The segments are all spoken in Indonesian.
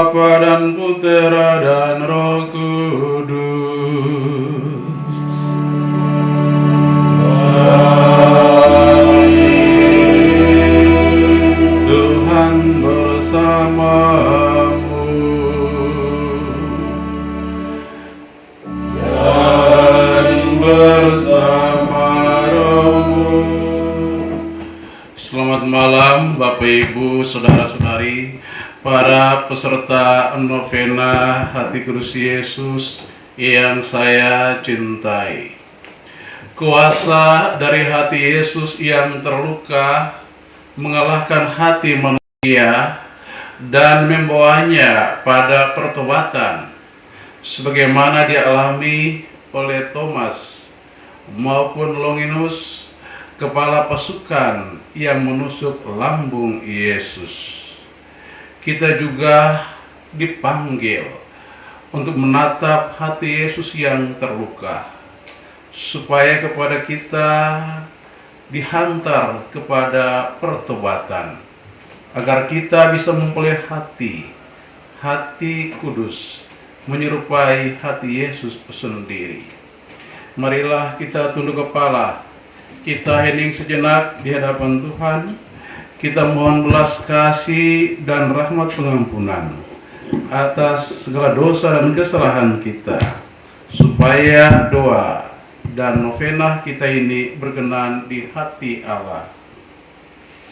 Bapa dan Putera dan Roh Kudus. Tuhan bersamamu dan bersama rohmu. Selamat malam Bapak Ibu, Saudara-saudari, para peserta novena Hati Kudus Yesus yang saya cintai. Kuasa dari hati Yesus yang terluka mengalahkan hati manusia dan membawanya pada pertobatan, sebagaimana dialami oleh Thomas maupun Longinus, kepala pasukan yang menusuk lambung Yesus. Kita juga dipanggil untuk menatap hati Yesus yang terluka, supaya kepada kita dihantar kepada pertobatan, agar kita bisa memperoleh hati kudus, menyerupai hati Yesus sendiri. Marilah kita tunduk kepala, kita hening sejenak di hadapan Tuhan. Kita mohon belas kasih dan rahmat pengampunan atas segala dosa dan kesalahan kita, supaya doa dan novena kita ini berkenan di hati Allah.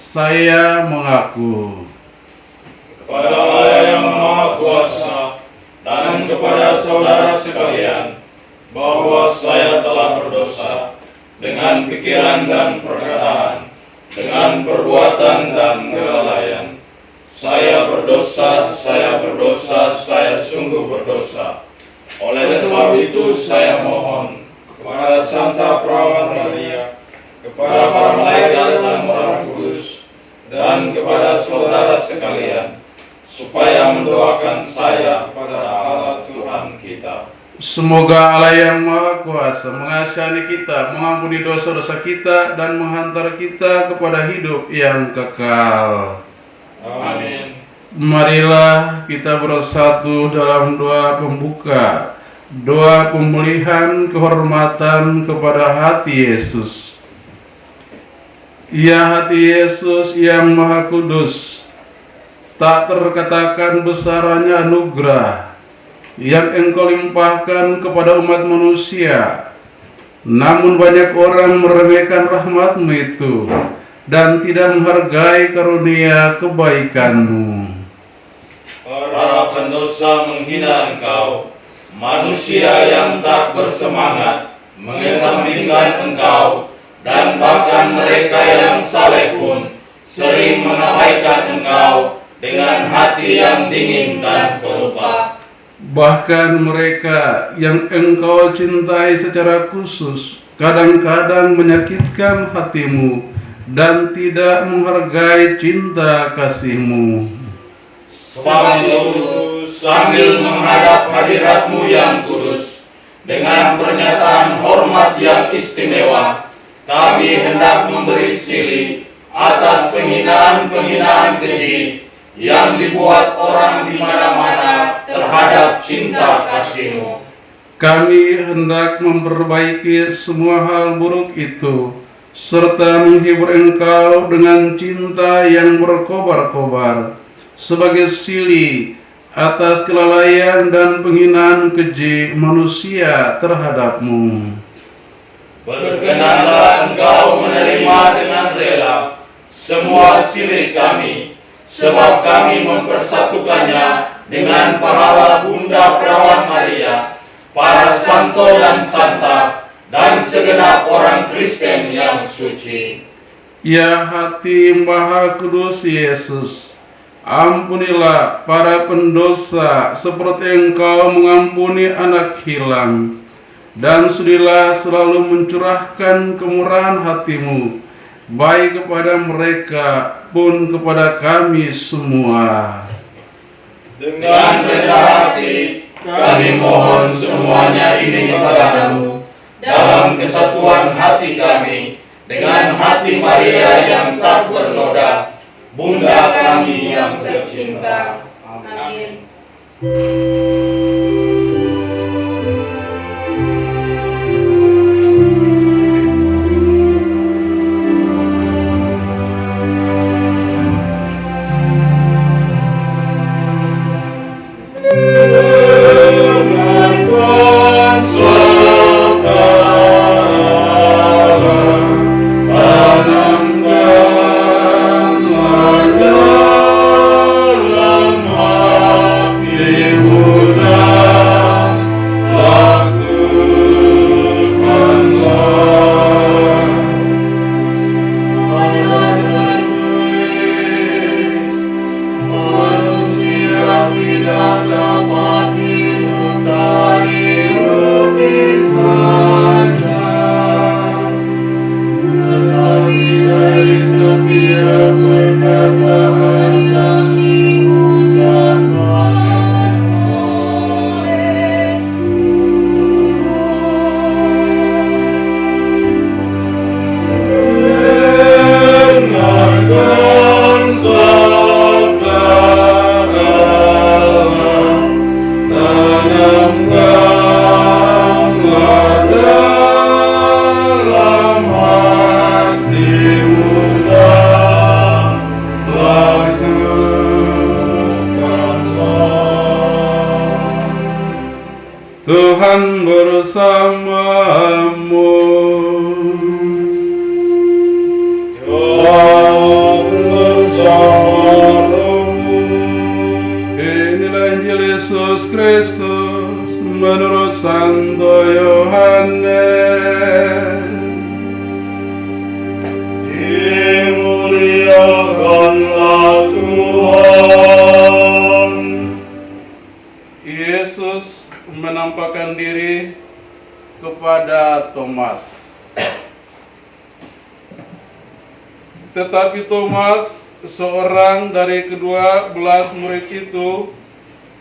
Saya mengaku kepada Allah yang Maha Kuasa dan kepada saudara sekalian bahwa saya telah berdosa dengan pikiran dan perkataan, dengan perbuatan dan kelalaian. Saya berdosa, saya sungguh berdosa. Oleh sebab itu saya mohon kepada Santa Perawan Maria, kepada para malaikat dan orang kudus, dan kepada saudara sekalian, supaya mendoakan saya kepada Allah Tuhan kita. Semoga Allah yang Maha Kuasa mengasihani kita, mengampuni dosa-dosa kita, dan menghantar kita kepada hidup yang kekal. Amin. Marilah kita bersatu dalam doa pembuka, doa pemulihan kehormatan kepada hati Yesus. Ya hati Yesus yang Maha Kudus, tak terkatakan besarnya anugerah yang Engkau limpahkan kepada umat manusia, namun banyak orang meremehkan rahmat-Mu itu dan tidak menghargai karunia kebaikan-Mu. Para pendosa menghina Engkau, manusia yang tak bersemangat mengesampingkan Engkau, dan bahkan mereka yang saleh pun sering mengabaikan Engkau dengan hati yang dingin dan pelupa. Bahkan mereka yang Engkau cintai secara khusus kadang-kadang menyakitkan hati-Mu dan tidak menghargai cinta kasih-Mu. Sebab itu, sambil menghadap hadirat-Mu yang kudus, dengan pernyataan hormat yang istimewa, kami hendak memberi silih atas penghinaan-penghinaan keji yang dibuat orang di mana-mana terhadap cinta kasih-Mu. Kami hendak memperbaiki semua hal buruk itu, serta menghibur Engkau dengan cinta yang berkobar-kobar, sebagai silih atas kelalaian dan penghinaan keji manusia terhadap-Mu. Berkenanlah Engkau menerima dengan rela semua silih kami, sebab kami mempersatukannya dengan pahala Bunda Perawan Maria, para santo dan santa, dan segenap orang Kristen yang suci. Ya hati Maha Kudus Yesus, ampunilah para pendosa seperti Engkau mengampuni anak hilang, dan sudilah selalu mencurahkan kemurahan hati-Mu, baik kepada mereka pun kepada kami semua. Dengan rendah hati, kami mohon semuanya ini kepadamu, dalam kesatuan hati kami, dengan hati Maria yang tak bernoda, Bunda kami yang tercinta. Amin. Tuhan bersamamu. Tuhan bersamamu. Inilah Injil Yesus Kristus menurut Santo Yohanes. Dimuliakanlah Tuhan. Yesus menampakkan diri kepada Thomas. Tetapi Thomas, seorang dari kedua belas murid itu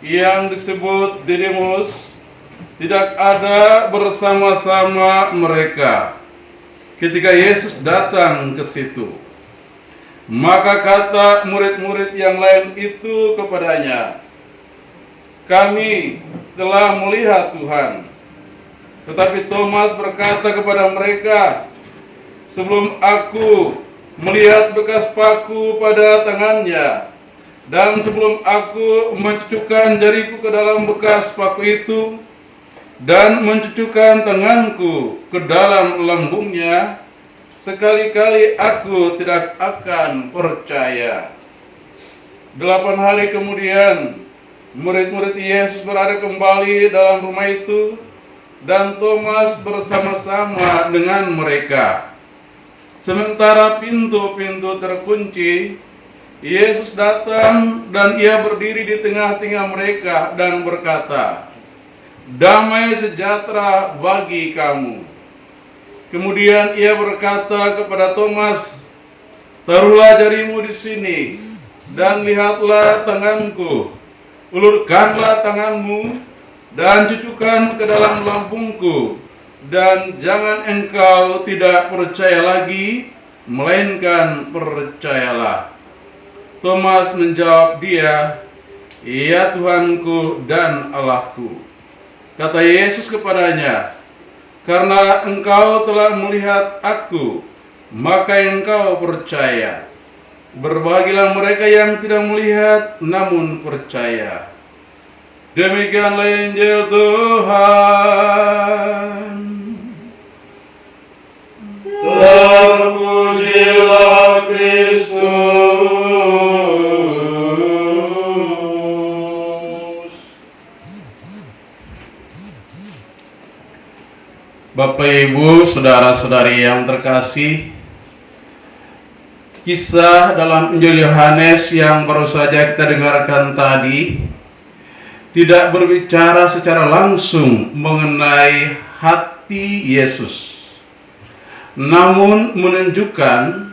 yang disebut Didimus, tidak ada bersama-sama mereka ketika Yesus datang ke situ. Maka kata murid-murid yang lain itu kepadanya, "Kami telah melihat Tuhan." Tetapi Thomas berkata kepada mereka, "Sebelum aku melihat bekas paku pada tangannya, dan sebelum aku mencucukkan jariku ke dalam bekas paku itu, dan mencucukkan tanganku ke dalam lambungnya, sekali-kali aku tidak akan percaya." 8 hari kemudian, murid-murid Yesus berada kembali dalam rumah itu, dan Thomas bersama-sama dengan mereka. Sementara pintu-pintu terkunci, Yesus datang dan ia berdiri di tengah-tengah mereka dan berkata, "Damai sejahtera bagi kamu." Kemudian ia berkata kepada Thomas, "Taruhlah jarimu di sini, dan lihatlah tanganku. Ulurkanlah tanganmu dan cucukkan ke dalam lambungku, dan jangan engkau tidak percaya lagi, melainkan percayalah." Thomas menjawab dia, "Ya Tuhanku dan Allahku." Kata Yesus kepadanya, "Karena engkau telah melihat aku, maka engkau percaya. Berbahagialah mereka yang tidak melihat namun percaya." Demikianlah Injil Tuhan. Terpujilah Kristus. Bapak, Ibu, saudara-saudari yang terkasih, kisah dalam Injil Yohanes yang baru saja kita dengarkan tadi tidak berbicara secara langsung mengenai hati Yesus, namun menunjukkan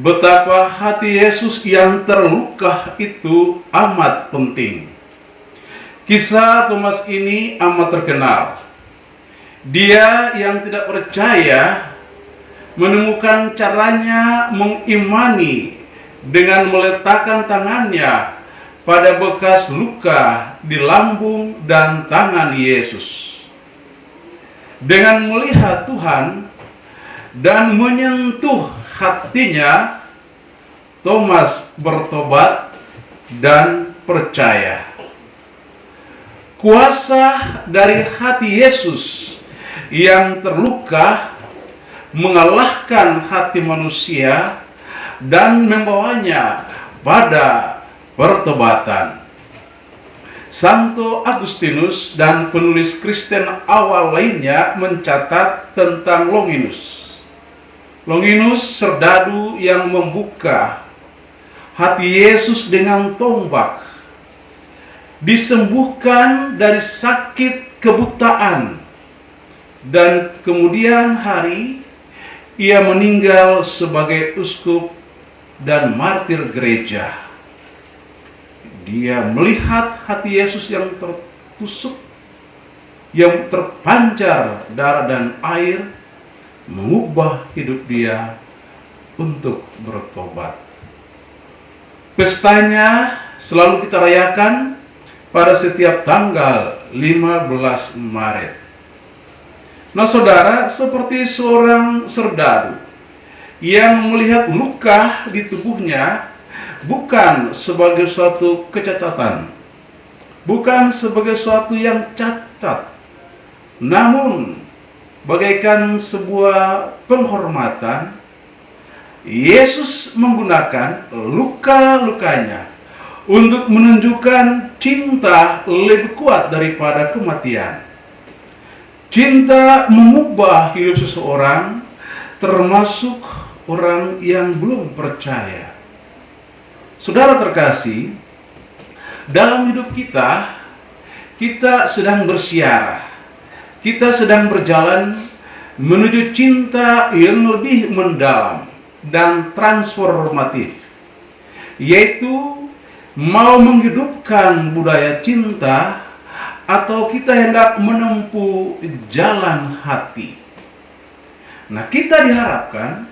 betapa hati Yesus yang terluka itu amat penting. Kisah Thomas ini amat terkenal. Dia yang tidak percaya menemukan caranya mengimani dengan meletakkan tangannya pada bekas luka di lambung dan tangan Yesus. Dengan melihat Tuhan dan menyentuh hatinya, Thomas bertobat dan percaya. Kuasa dari hati Yesus yang terluka mengalahkan hati manusia dan membawanya pada pertobatan. Santo Agustinus dan penulis Kristen awal lainnya mencatat tentang Longinus. Longinus serdadu yang membuka hati Yesus dengan tombak, disembuhkan dari sakit kebutaan, dan kemudian hari ia meninggal sebagai uskup dan martir gereja. Dia melihat hati Yesus yang tertusuk, yang terpancar darah dan air, mengubah hidup dia untuk bertobat. Pestanya selalu kita rayakan pada setiap tanggal 15 Maret. Nah saudara, seperti seorang serdadu yang melihat luka di tubuhnya bukan sebagai suatu kecacatan, bukan sebagai suatu yang cacat, namun bagaikan sebuah penghormatan, Yesus menggunakan luka-lukanya untuk menunjukkan cinta lebih kuat daripada kematian. Cinta mengubah hidup seseorang, termasuk orang yang belum percaya. Saudara terkasih, dalam hidup kita sedang bersiarah, kita sedang berjalan menuju cinta yang lebih mendalam dan transformatif, yaitu mau menghidupkan budaya cinta atau kita hendak menempuh jalan hati. Nah, kita diharapkan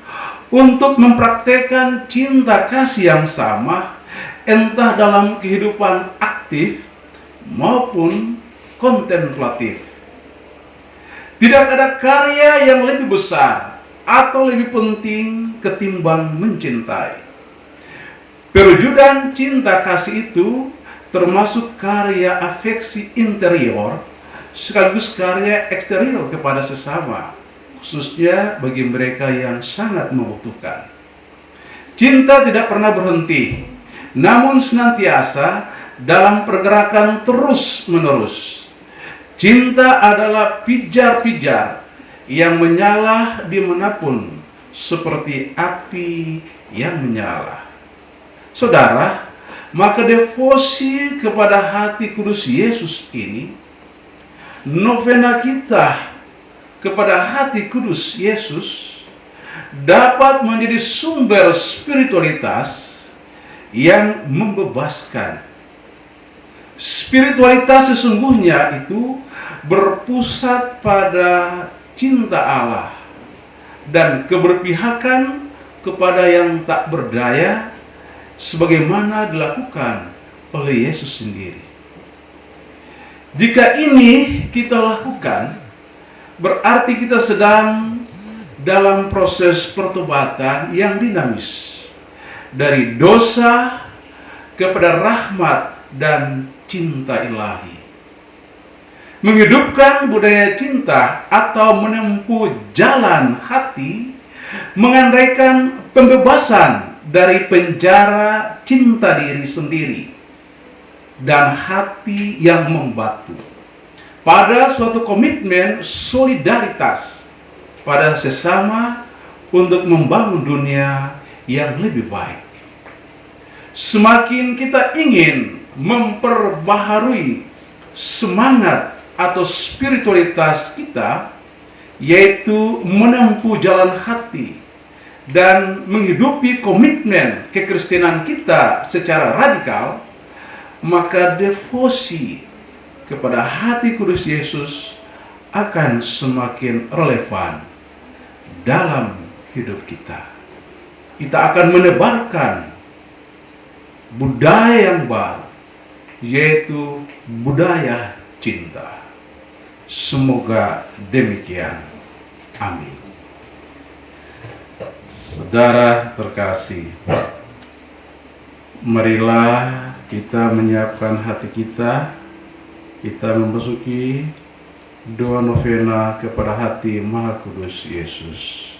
untuk mempraktekkan cinta kasih yang sama, entah dalam kehidupan aktif maupun kontemplatif. Tidak ada karya yang lebih besar atau lebih penting ketimbang mencintai. Perwujudan cinta kasih itu termasuk karya afeksi interior sekaligus karya eksterior kepada sesama, khususnya bagi mereka yang sangat membutuhkan. Cinta tidak pernah berhenti, namun senantiasa dalam pergerakan terus-menerus. Cinta adalah pijar-pijar yang menyala dimanapun, seperti api yang menyala. Saudara, maka devosi kepada hati kudus Yesus ini, novena kita kepada hati kudus Yesus, dapat menjadi sumber spiritualitas yang membebaskan. Spiritualitas sesungguhnya itu berpusat pada cinta Allah dan keberpihakan kepada yang tak berdaya, sebagaimana dilakukan oleh Yesus sendiri. Jika ini kita lakukan, berarti kita sedang dalam proses pertobatan yang dinamis, dari dosa kepada rahmat dan cinta ilahi. Menghidupkan budaya cinta atau menempuh jalan hati mengandaikan pembebasan dari penjara cinta diri sendiri dan hati yang membatu pada suatu komitmen solidaritas pada sesama untuk membangun dunia yang lebih baik. Semakin kita ingin memperbaharui semangat atau spiritualitas kita, yaitu menempuh jalan hati dan menghidupi komitmen kekristenan kita secara radikal, maka devosi kepada hati kudus Yesus akan semakin relevan dalam hidup kita. Kita akan menebarkan budaya yang baru, yaitu budaya cinta. Semoga demikian. Amin. Saudara terkasih, marilah kita menyiapkan hati kita memasuki doa novena kepada hati Maha Kudus Yesus.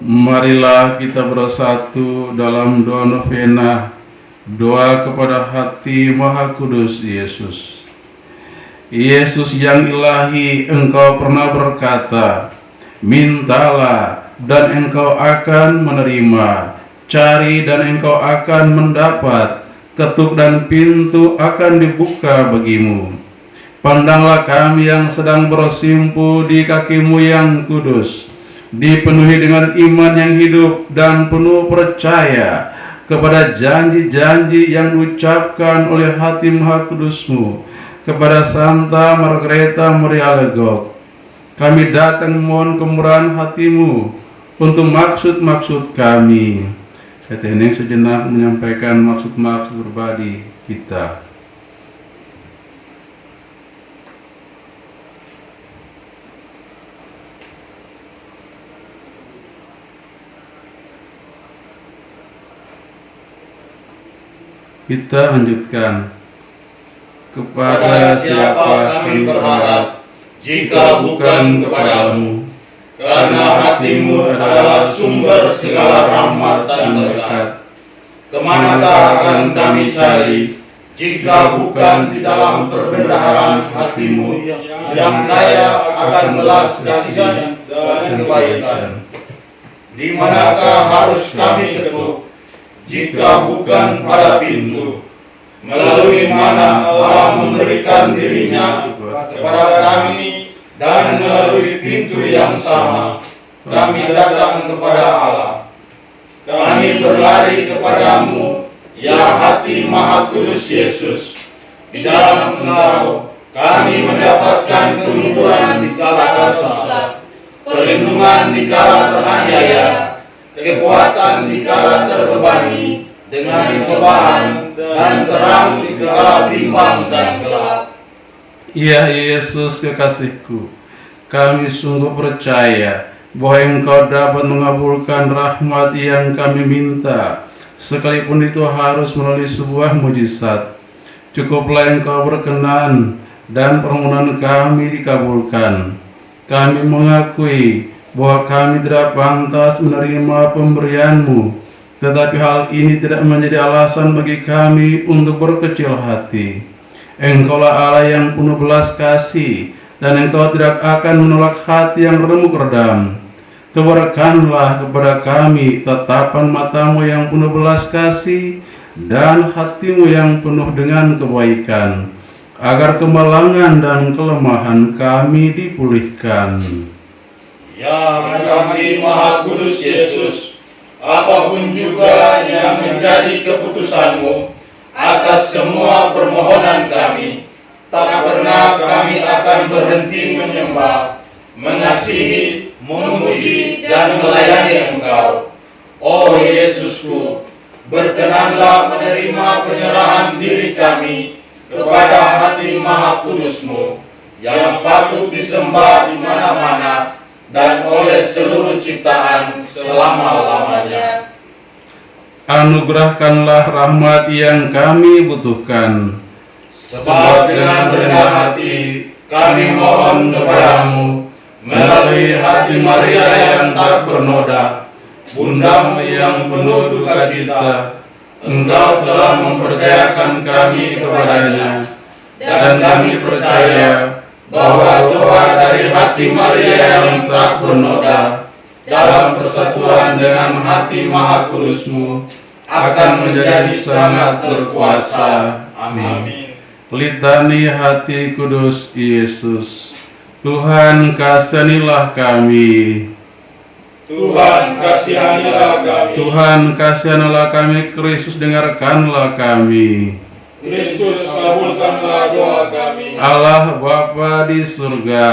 Marilah kita bersatu dalam doa novena, doa kepada hati Maha Kudus Yesus. Yesus yang ilahi, Engkau pernah berkata, mintalah dan engkau akan menerima, cari dan engkau akan mendapat, ketuk dan pintu akan dibuka bagimu. Pandanglah kami yang sedang bersimpu di kaki-Mu yang kudus, dipenuhi dengan iman yang hidup dan penuh percaya kepada janji-janji yang diucapkan oleh hati Maha Kudus-Mu kepada Santa Margareta Maria Alacoque. Kami datang mohon kemurahan hati-Mu untuk maksud-maksud kami. Kita ini sejenak menyampaikan maksud-maksud pribadi kita. Kita lanjutkan. Kepada siapa kami berharap, jika bukan kepadamu, karena hati-Mu adalah sumber segala rahmat dan berkat. Kemanakah akan kami cari, jika bukan di dalam perbendaharaan hati-Mu yang kaya akan belas kasih dan kebaikan? Di manakah harus kami ketuk, jika bukan pada pintu, melalui mana Allah memberikan dirinya kepada kami, dan melalui pintu yang sama kami datang kepada Allah. Kami berlari kepadamu, ya hati Maha Kudus Yesus. Di dalam Engkau kami mendapatkan kehidupan di kala susah, perlindungan di kala teraniaya, kekuatan di kala terbebani dengan cobaan, dan terang di kala bimbang dan gelap. Ya Yesus kekasihku, kami sungguh percaya bahwa Engkau dapat mengabulkan rahmat yang kami minta, sekalipun itu harus melalui sebuah mujizat. Cukuplah Engkau berkenan dan permohonan kami dikabulkan. Kami mengakui bahwa kami tidak pantas menerima pemberian-Mu, tetapi hal ini tidak menjadi alasan bagi kami untuk berkecil hati. Engkaulah Allah yang penuh belas kasih, dan Engkau tidak akan menolak hati yang remuk redam. Tebarkanlah kepada kami tatapan mata-Mu yang penuh belas kasih, dan hati-Mu yang penuh dengan kebaikan, agar kemalangan dan kelemahan kami dipulihkan. Ya kami Maha Kudus Yesus, apapun juga yang menjadi keputusan-Mu atas semua permohonan kami, tak pernah kami akan berhenti menyembah, mengasihi, memuji, dan melayani Engkau. Oh Yesusku, berkenanlah menerima penyerahan diri kami kepada hati Maha Kudus-Mu, yang patut disembah di mana-mana, dan oleh seluruh ciptaan selama-lamanya. Anugerahkanlah rahmat yang kami butuhkan, Sebab dengan rendah hati kami mohon kepadamu melalui hati Maria yang tak bernoda, Bundamu yang penuh duka cita. Engkau telah mempercayakan kami kepadanya, dan kami percaya bahwa doa dari hati Maria yang tak bernoda dalam persatuan dengan hati Maha Kudus-Mu akan menjadi sangat berkuasa. Amin. Litani hati kudus Yesus, Tuhan kasihanilah kami. Tuhan kasihanilah kami. Tuhan kasihanilah kami. Kristus dengarkanlah kami. Kristus kabulkanlah doa kami. Allah Bapa di surga,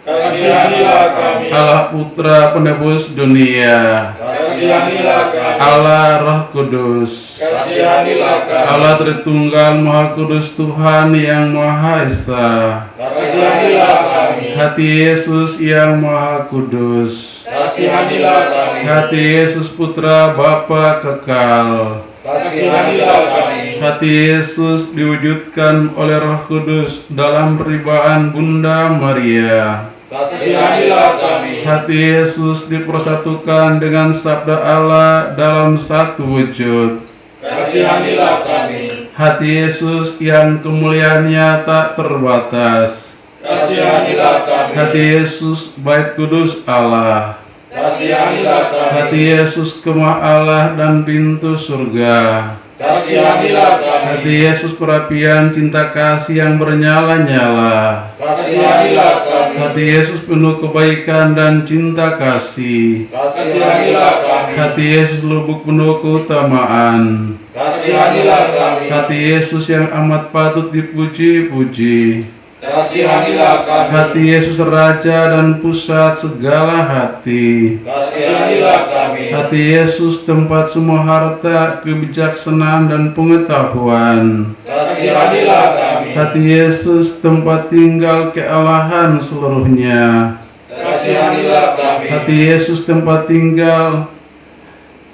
Kasihanilah kami. Allah Putra penebus dunia, Kasihanilah kami. Allah Roh Kudus, Kasihanilah kami. Allah Tritunggal Maha Kudus, Tuhan yang Maha Esa. Kasihanilah kami. Hati Yesus yang Maha Kudus, Kasihanilah kami. hati Yesus Putra Bapa kekal, Kasihanilah kami. hati Yesus diwujudkan oleh Roh Kudus dalam peribaan Bunda Maria. Kasihanilah kami. Hati Yesus dipersatukan dengan sabda Allah dalam satu wujud. Kasihanilah kami. Hati Yesus yang kemuliaannya tak terbatas. Kasihanilah kami. Hati Yesus bait kudus Allah. Kasihanilah kami. Hati Yesus kemah Allah dan pintu surga. Kasihanilah kami. Hati Yesus perapian cinta kasih yang bernyala-nyala. Kasihanilah kami. Hati Yesus penuh kebaikan dan cinta kasih. Kasihanilah kami. Hati Yesus lubuk penuh keutamaan. Kasihanilah kami. Hati Yesus yang amat patut dipuji-puji. Kasihanilah kami. Hati Yesus Raja dan pusat segala hati. Kasihanilah kami. Hati Yesus tempat semua harta, kebijaksanaan dan pengetahuan. Kasihanilah kami. Hati Yesus tempat tinggal kealahan seluruhnya. Kasihanilah kami. Hati Yesus tempat tinggal.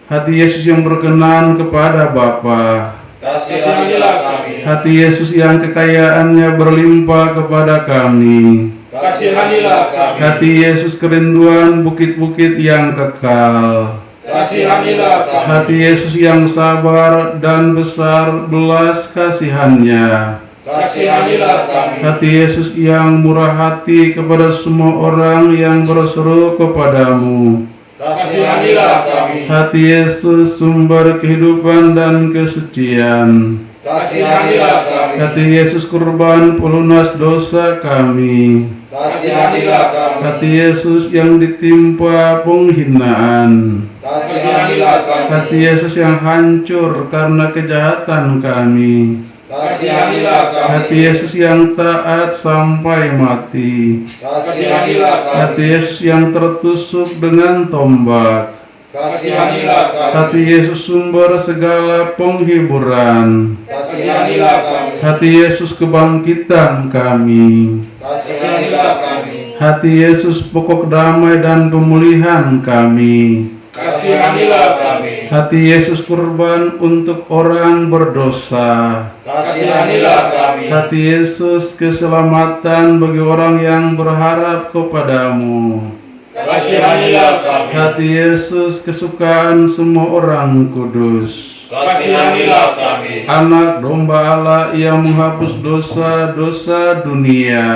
Hati Yesus yang berkenan kepada Bapa. Kasihanilah kami. Hati Yesus yang kekayaannya berlimpah kepada kami. Kasihanilah kami. Hati Yesus kerinduan bukit-bukit yang kekal. Kasihanilah kami. Hati Yesus yang sabar dan besar belas kasihannya. Kasihanilah kami. Hati Yesus yang murah hati kepada semua orang yang berseru kepadamu. Kasihanilah kami. Hati Yesus sumber kehidupan dan kesucian. Kasihanilah kami. Hati Yesus kurban pelunas dosa kami. Kasihanilah kami. Hati Yesus yang ditimpa penghinaan. Kasihanilah kami. Hati Yesus yang hancur karena kejahatan kami. Kasihanilah kami. Hati Yesus yang taat sampai mati. Kasihanilah kami. Hati Yesus yang tertusuk dengan tombak. Kasihanilah kami. Hati Yesus sumber segala penghiburan. Kasihanilah kami. Hati Yesus kebangkitan kami. Kasihanilah kami. Hati Yesus pokok damai dan pemulihan kami. Kasihanilah kami. Hati Yesus kurban untuk orang berdosa. Kasihanilah kami. Hati Yesus keselamatan bagi orang yang berharap kepadamu. Kasihanilah kami. Hati Yesus kesukaan semua orang kudus. Kasihanilah kami. Anak domba Allah yang menghapus dosa-dosa dunia.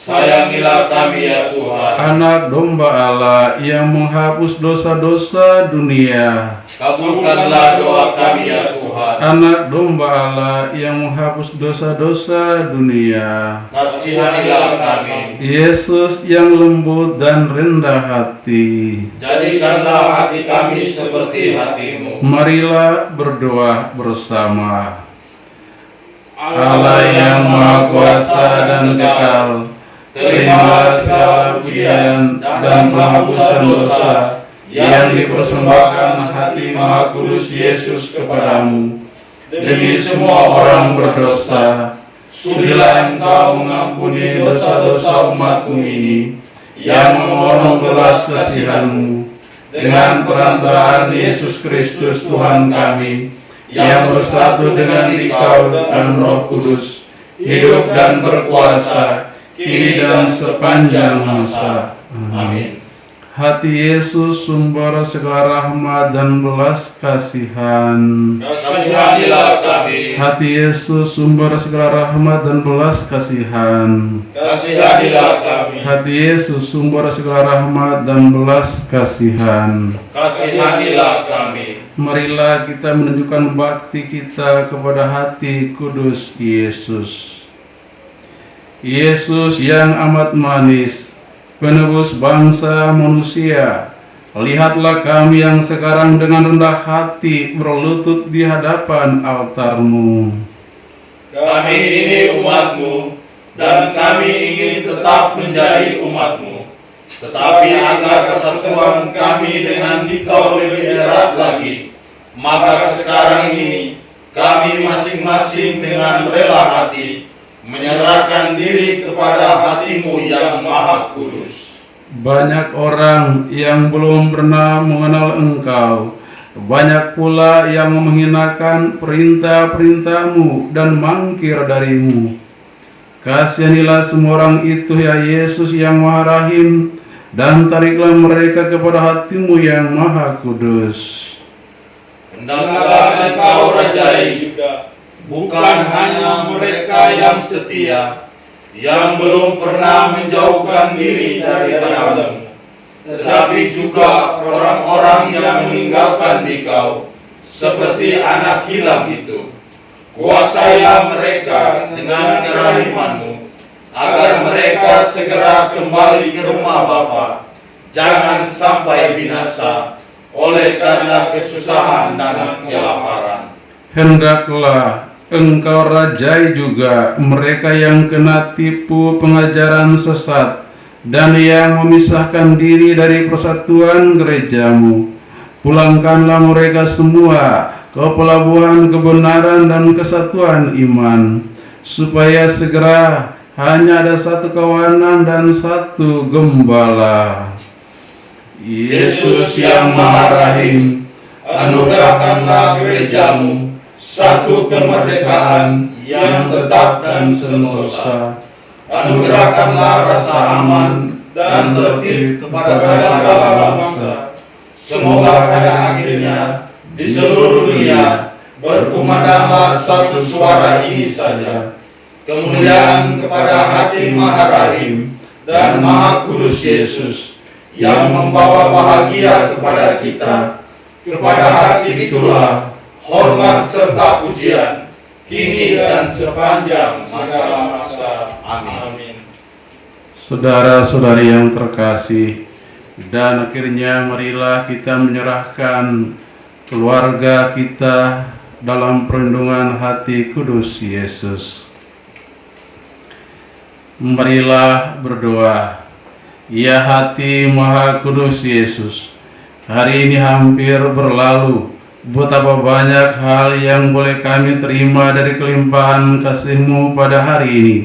Sayangilah kami ya Tuhan. Anak domba Allah yang menghapus dosa-dosa dunia. Kabulkanlah doa kami ya Tuhan. Anak domba Allah yang menghapus dosa-dosa dunia. Kasihanilah kami. Yesus yang lembut dan rendah hati. Jadikanlah hati kami seperti hati-Mu. Marilah berdoa bersama. Allah yang Maha Kuasa dan kekal, terimalah segala pujian dan penghapusan dosa yang dipersembahkan hati Maha Kudus Yesus kepadamu. Demi semua orang berdosa, sudilah Engkau mengampuni dosa-dosa umat-Mu ini, yang memohon belas kasihan-Mu, dengan perantaraan Yesus Kristus Tuhan kami, yang bersatu dengan Dikau dan Roh Kudus, hidup dan berkuasa, kini dan sepanjang masa. Amin. Hati Yesus, sumber segala rahmat dan belas kasihan. Kasihanilah kami. Hati Yesus, sumber segala rahmat dan belas kasihan. Kasihanilah kami. Hati Yesus, sumber segala rahmat dan belas kasihan. Kasihanilah kami. Marilah kita menunjukkan bakti kita kepada hati kudus Yesus. Yesus yang amat manis, penebus bangsa manusia, lihatlah kami yang sekarang dengan rendah hati berlutut di hadapan altar-Mu. Kami ini umat-Mu, dan kami ingin tetap menjadi umat-Mu. Tetapi agar persatuan kami dengan Dikau lebih erat lagi, maka sekarang ini kami masing-masing dengan rela hati menyerahkan diri kepada hati-Mu yang maha kudus. Banyak orang yang belum pernah mengenal Engkau, banyak pula yang menghinakan perintah-perintah-Mu dan mangkir dari-Mu. Kasihanilah semua orang itu, ya Yesus yang maha rahim, dan tariklah mereka kepada hati-Mu yang maha kudus. Hendaklah Engkau rajai juga bukan hanya mereka yang setia, yang belum pernah menjauhkan diri daripada-Mu, tetapi juga orang-orang yang meninggalkan Dikau, seperti anak hilang itu. Kuasailah mereka dengan kerahiman-Mu, agar mereka segera kembali ke rumah Bapa, jangan sampai binasa oleh karena kesusahan dan kelaparan. Hendaklah Engkau rajai juga mereka yang kena tipu pengajaran sesat dan yang memisahkan diri dari persatuan gereja-Mu. Pulangkanlah mereka semua ke pelabuhan kebenaran dan kesatuan iman, supaya segera hanya ada satu kawanan dan satu gembala. Yesus yang maha rahim, anugerahkanlah gereja-Mu satu kemerdekaan yang tetap dan sentosa. Anugerahkanlah rasa aman dan tertib kepada segala bangsa. Semoga pada akhirnya di seluruh dunia berkumandanglah satu suara ini saja: kemuliaan kepada hati maha rahim dan maha kudus Yesus, yang membawa bahagia kepada kita. Kepada hati itulah hormat serta pujian, kini dan sepanjang masa-masa. Amin. Saudara-saudari yang terkasih, dan akhirnya marilah kita menyerahkan keluarga kita dalam perlindungan hati kudus Yesus. Marilah berdoa. Ya hati maha kudus Yesus, hari ini hampir berlalu. Betapa banyak hal yang boleh kami terima dari kelimpahan kasih-Mu pada hari ini.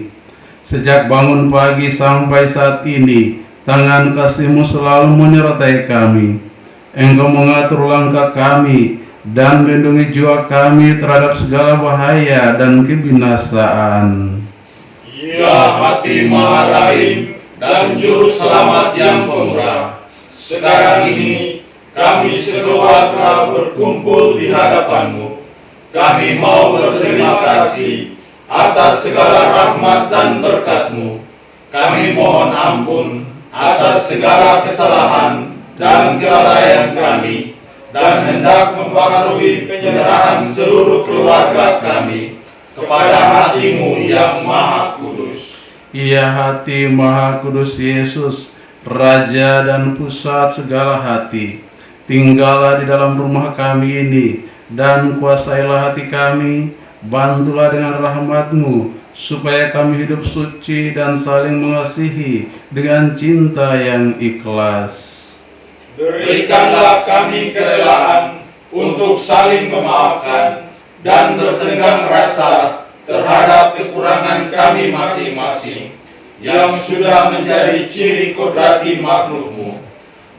Sejak bangun pagi sampai saat ini, tangan kasih-Mu selalu menyertai kami. Engkau mengatur langkah kami dan melindungi jiwa kami terhadap segala bahaya dan kebinasaan. Ya hati maha rahim dan juru selamat yang pemurah, sekarang ini kami sekeluarga berkumpul di hadapan-Mu. Kami mau berterima kasih atas segala rahmat dan berkat-Mu. Kami mohon ampun atas segala kesalahan dan kelalaian kami, dan hendak mempengaruhi penyerahan seluruh keluarga kami kepada hati-Mu yang maha kudus. Ya hati maha kudus Yesus, Raja dan pusat segala hati, tinggallah di dalam rumah kami ini, dan kuasailah hati kami. Bantulah dengan rahmat-Mu, supaya kami hidup suci dan saling mengasihi dengan cinta yang ikhlas. Berikanlah kami kerelaan untuk saling memaafkan dan bertenggang rasa terhadap kekurangan kami masing-masing, yang sudah menjadi ciri kodrati makhlukmu.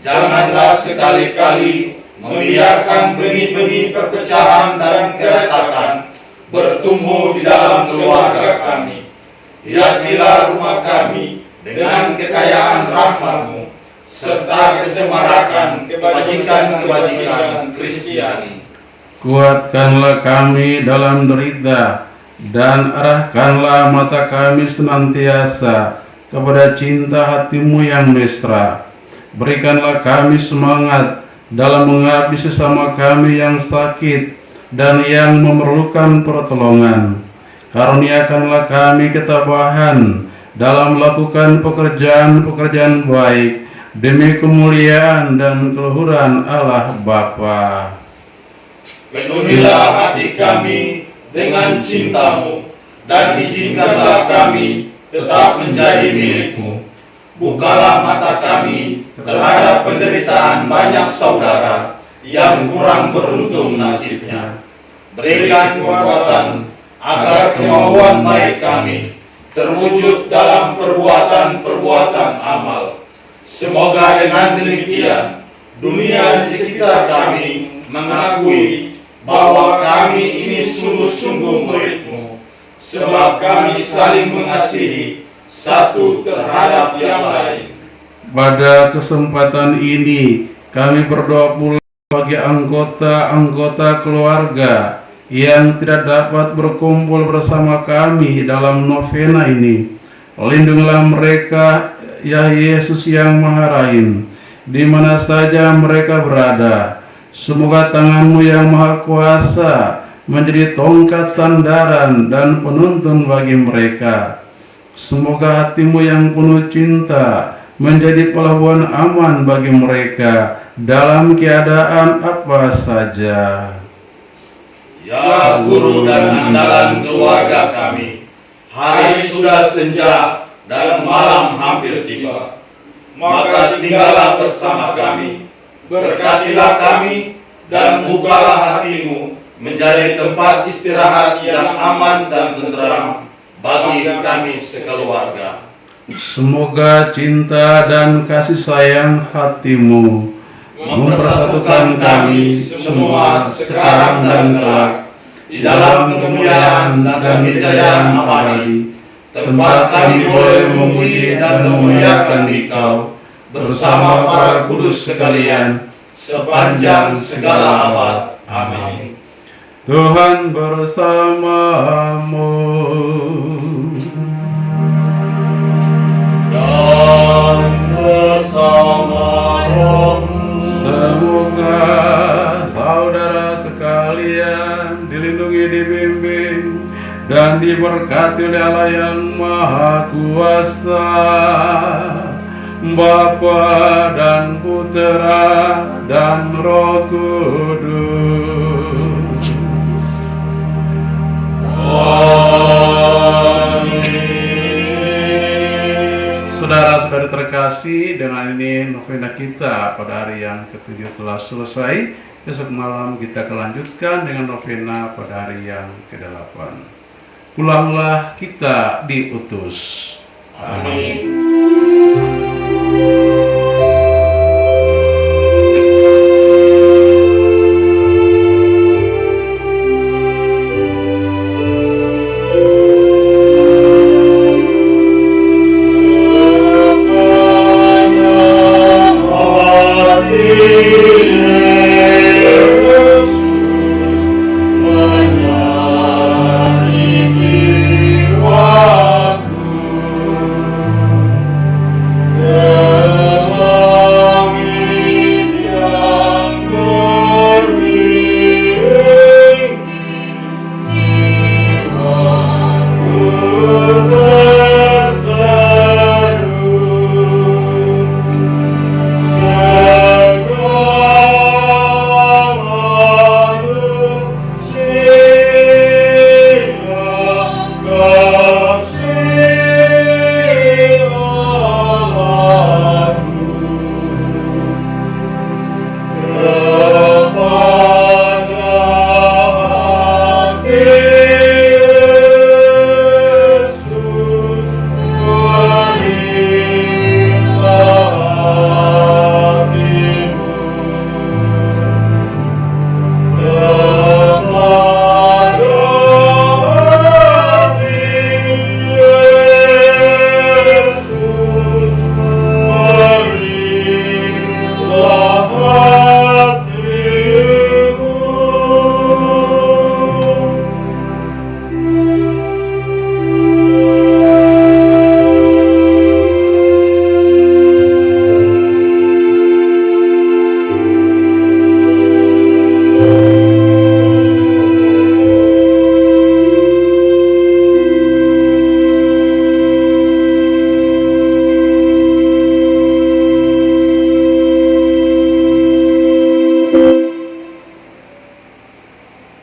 Janganlah sekali-kali membiarkan benih-benih perpecahan dan keretakan bertumbuh di dalam keluarga kami. Hiasilah rumah kami dengan kekayaan rahmat-Mu, serta kesemarakan kebajikan-kebajikan Kristiani. Kuatkanlah kami dalam derita, dan arahkanlah mata kami senantiasa kepada cinta hati-Mu yang mesra. Berikanlah kami semangat dalam mengabdi sesama kami yang sakit dan yang memerlukan pertolongan. Karuniakanlah kami ketabahan dalam melakukan pekerjaan-pekerjaan baik demi kemuliaan dan keluhuran Allah Bapa. Penuhilah hati kami dengan cinta-Mu, dan izinkanlah kami tetap menjadi milik-Mu. Bukalah mata kami terhadap penderitaan banyak saudara yang kurang beruntung nasibnya. Berikan kekuatan agar kemauan baik kami terwujud dalam perbuatan-perbuatan amal. Semoga dengan demikian dunia di sekitar kami mengakui bahwa kami ini sungguh-sungguh murid-Mu, sebab kami saling mengasihi satu terhadap yang lain. Pada kesempatan ini kami berdoa pula bagi anggota-anggota keluarga yang tidak dapat berkumpul bersama kami dalam novena ini. Lindungilah mereka, ya Yesus yang Maha Rahim, di mana saja mereka berada. Semoga tangan-Mu yang Maha Kuasa menjadi tongkat sandaran dan penuntun bagi mereka. Semoga hati-Mu yang penuh cinta menjadi pelabuhan aman bagi mereka dalam keadaan apa saja. Ya Guru dan andalan keluarga kami, hari sudah senja dan malam hampir tiba. Maka tinggallah bersama kami, berkatilah kami, dan bukalah hati-Mu menjadi tempat istirahat yang aman dan tenteram bagi kami sekeluarga. Semoga cinta dan kasih sayang hati-Mu mempersatukan kami semua sekarang dan kelak di dalam kemuliaan dan kejayaan abadi, tempat kami boleh memuji dan memuliakan Dikau bersama para kudus sekalian sepanjang segala abad. Amin. Tuhan bersamamu. Dan bersama rohmu. Semoga saudara sekalian dilindungi, dibimbing, dan diberkati oleh Allah yang Maha Kuasa, Bapa dan Putera dan Roh Kudus. Saudara-saudari terkasih, dengan ini novena kita pada hari yang ke-7 telah selesai. Besok malam kita akan lanjutkan dengan novena pada hari yang ke-8. Pulanglah kita diutus. Amin.